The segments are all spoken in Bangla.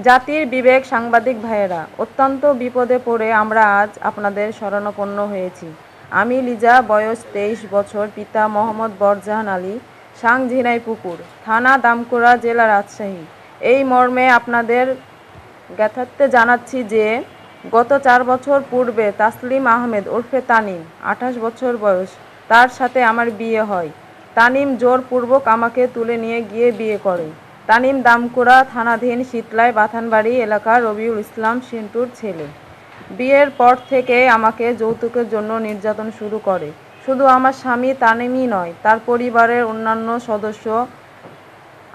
জাতির বিবেক সাংবাদিক ভাইয়েরা, অত্যন্ত বিপদে পড়ে আমরা আজ আপনাদের শরণাপন্ন হয়েছি। আমি লিজা, বয়স 23 বছর, পিতা মোহাম্মদ বরজাহান আলী, সাং ঝিনাইপুকুর, থানা দামকুড়া, জেলা রাজশাহী। এই মর্মে আপনাদের জ্ঞাতার্থে জানাচ্ছি যে গত 4 বছর পূর্বে তাসলিম আহমেদ ওরফে তানিম, 28 বছর বয়স, তার সাথে আমার বিয়ে হয়। তানিম জোরপূর্বক আমাকে তুলে নিয়ে গিয়ে বিয়ে করে। তানিম দামকুড়া থানাধীন শীতলাই বাথানবাড়ি এলাকার রবিউল ইসলাম সিন্টুর ছেলে। বিয়ের পর থেকে আমাকে যৌতুকের জন্য নির্যাতন শুরু করে। শুধু আমার স্বামী তানিমই নয়, তার পরিবারের অন্যান্য সদস্য,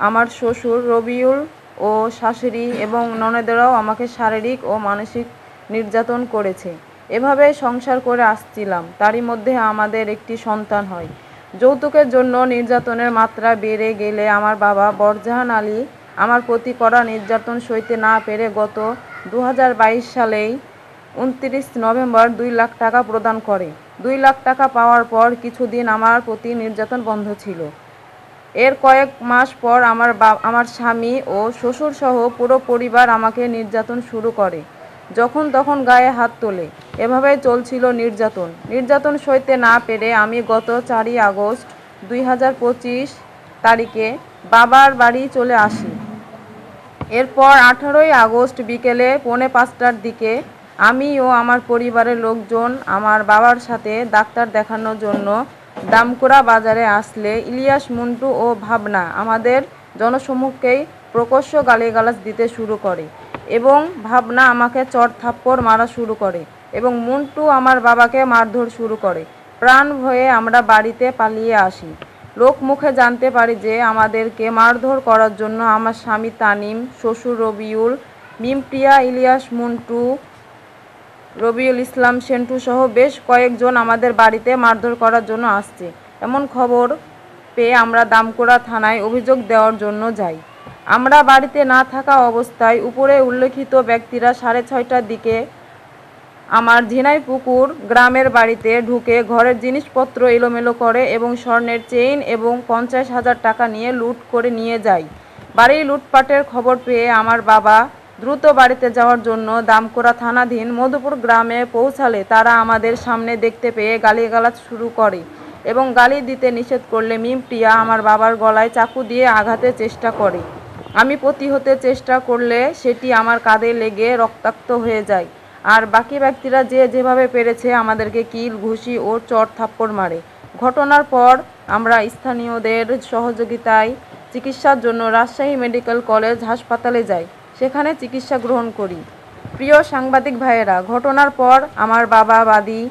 আমার শ্বশুর রবিউল ও শাশুড়ি এবং ননদেরাও আমাকে শারীরিক ও মানসিক নির্যাতন করেছে। এভাবে সংসার করে আসছিলাম। তারই মধ্যে আমাদের একটি সন্তান হয়। যৌতুকের জন্য নির্যাতনের মাত্রা বেড়ে গেলে আমার বাবা বরজাহান আলী আমার প্রতি করা নির্যাতন সইতে না পেরে গত 2022 সালেই 29 নভেম্বর 2 লাখ টাকা প্রদান করে। 2 লাখ টাকা পাওয়ার পর কিছুদিন আমার প্রতি নির্যাতন বন্ধ ছিল। এর কয়েক মাস পর আমার স্বামী ও শ্বশুরসহ পুরো পরিবার আমাকে নির্যাতন শুরু করে। যখন তখন গায়ে হাত তোলে। এভাবেই চলছিল নির্যাতন সইতে না পেরে আমি গত 4ই আগস্ট 2025 তারিখে বাবার বাড়ি চলে আসি। এরপর 18ই আগস্ট বিকেলে 4:45টার দিকে আমি ও আমার পরিবারের লোকজন আমার বাবার সাথে ডাক্তার দেখানোর জন্য দামকুড়া বাজারে আসলে ইলিয়াস, মন্টু ও ভাবনা আমাদের জনসমূহকেই প্রকাশ্য গালিগালাজ দিতে শুরু করে এবং ভাবনা আমাকে চড় থাপ্পড় মারা শুরু করে এবং মন্টু আমার বাবাকে মারধর শুরু করে। প্রাণ ভয়ে আমরা বাড়িতে পালিয়ে আসি। লোক মুখে জানতে পারি যে আমাদেরকে মারধর করার জন্য আমার স্বামী তানিম, শ্বশুর রবিউল, মিমপ্রিয়া, ইলিয়াস, মন্টু, রবিউল ইসলাম সেন্টু সহ বেশ কয়েকজন আমাদের বাড়িতে মারধর করার জন্য আসছে। এমন খবর পেয়ে আমরা দামকুড়া থানায় অভিযোগ দেওয়ার জন্য যাই। আমরা বাড়িতে না থাকা অবস্থায় উপরে উল্লেখিত ব্যক্তিরা 6:30টার দিকে আমার ঝিনাইপুকুর গ্রামের বাড়িতে ঢুকে ঘরের জিনিসপত্র এলোমেলো করে এবং স্বর্ণের চেইন এবং 50,000 টাকা নিয়ে লুট করে নিয়ে যায়। বাড়ি লুটপাটের খবর পেয়ে আমার বাবা দ্রুত বাড়িতে যাওয়ার জন্য দামকুড়া থানাধীন মধুপুর গ্রামে পৌঁছালে তারা আমাদের সামনে দেখতে পেয়ে গালিগালাজ শুরু করে এবং গালি দিতে নিষেধ করলে মিমপ্রিয়া আমার বাবার গলায় চাকু দিয়ে আঘাতের চেষ্টা করে। আমি প্রতিহতে চেষ্টা করলে সেটি আমার কাঁধে লেগে রক্তাক্ত হয়ে যায়। আর বাকি ব্যক্তিরা যে যেভাবে পেরেছে আমাদেরকে কিল, ঘুষি ও চড় থাপ্পড় মারে। ঘটনার পর আমরা স্থানীয়দের সহযোগিতায় চিকিৎসার জন্য রাজশাহী মেডিকেল কলেজ হাসপাতালে যাই। সেখানে চিকিৎসা গ্রহণ করি। প্রিয় সাংবাদিক ভাইয়েরা, ঘটনার পর আমার বাবা বাদী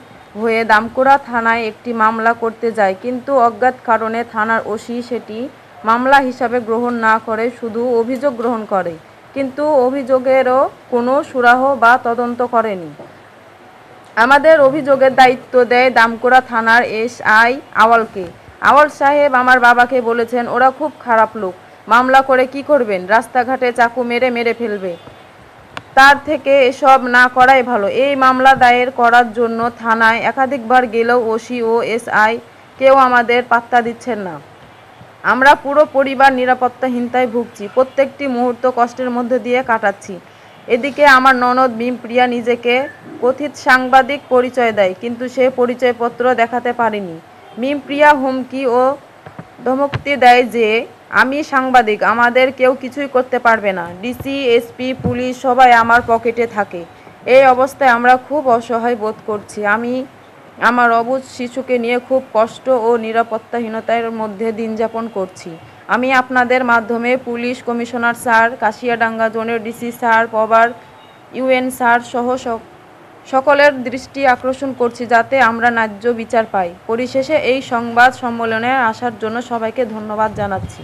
হয়ে দামকুড়া থানায় একটি মামলা করতে যায়, কিন্তু অজ্ঞাত কারণে থানার ওসি সেটি মামলা হিসাবে গ্রহণ না করে শুধু অভিযোগ গ্রহণ করে, কিন্তু অভিযোগেরও কোনো সুরাহ বা তদন্ত করেনি। আমাদের অভিযোগের দায়িত্ব দেয় দামকুড়া থানার এসআই আওয়ালকে। আওয়াল সাহেব আমার বাবাকে বলেছেন, ওরা খুব খারাপ লোক, মামলা করে কি করবেন, রাস্তাঘাটে চাকু মেরে মেরে ফেলবে, তার থেকে এসব না করাই ভালো। এই মামলা দায়ের করার জন্য থানায় একাধিকবার গেলেও ওসি ও এসআই কেউ আমাদের পাত্তা দিচ্ছেন না। আমরা পুরো পরিবার নিরাপত্তাহীনতায় ভুগছি, প্রত্যেকটি মুহূর্ত কষ্টের মধ্যে দিয়ে কাটাচ্ছি। এদিকে আমার ননদ মিমপ্রিয়া নিজেকে কথিত সাংবাদিক পরিচয় দেয়, কিন্তু সে পরিচয়পত্র দেখাতে পারেনি। মিমপ্রিয়া হুমকি ও ধমকি দেয় যে আমি সাংবাদিক, আমাদের কেউ কিছুই করতে পারবে না। ডিসি, এসপি, পুলিশ সবাই আমার পকেটে থাকে। এই অবস্থায় আমরা খুব অসহায় বোধ করছি। আমি আমার অবুঝ শিশুকে নিয়ে খুব কষ্ট ও নিরাপত্তাহীনতার মধ্যে দিন যাপন করছি। আমি আপনাদের মাধ্যমে পুলিশ কমিশনার স্যার, কাশিয়াডাঙ্গা জোনের ডিসি স্যার, পবার ইউএন স্যার সহ সকলের দৃষ্টি আকর্ষণ করছি যাতে আমরা ন্যায্য বিচার পাই। পরিশেষে এই সংবাদ সম্মেলনে আসার জন্য সবাইকে ধন্যবাদ জানাচ্ছি।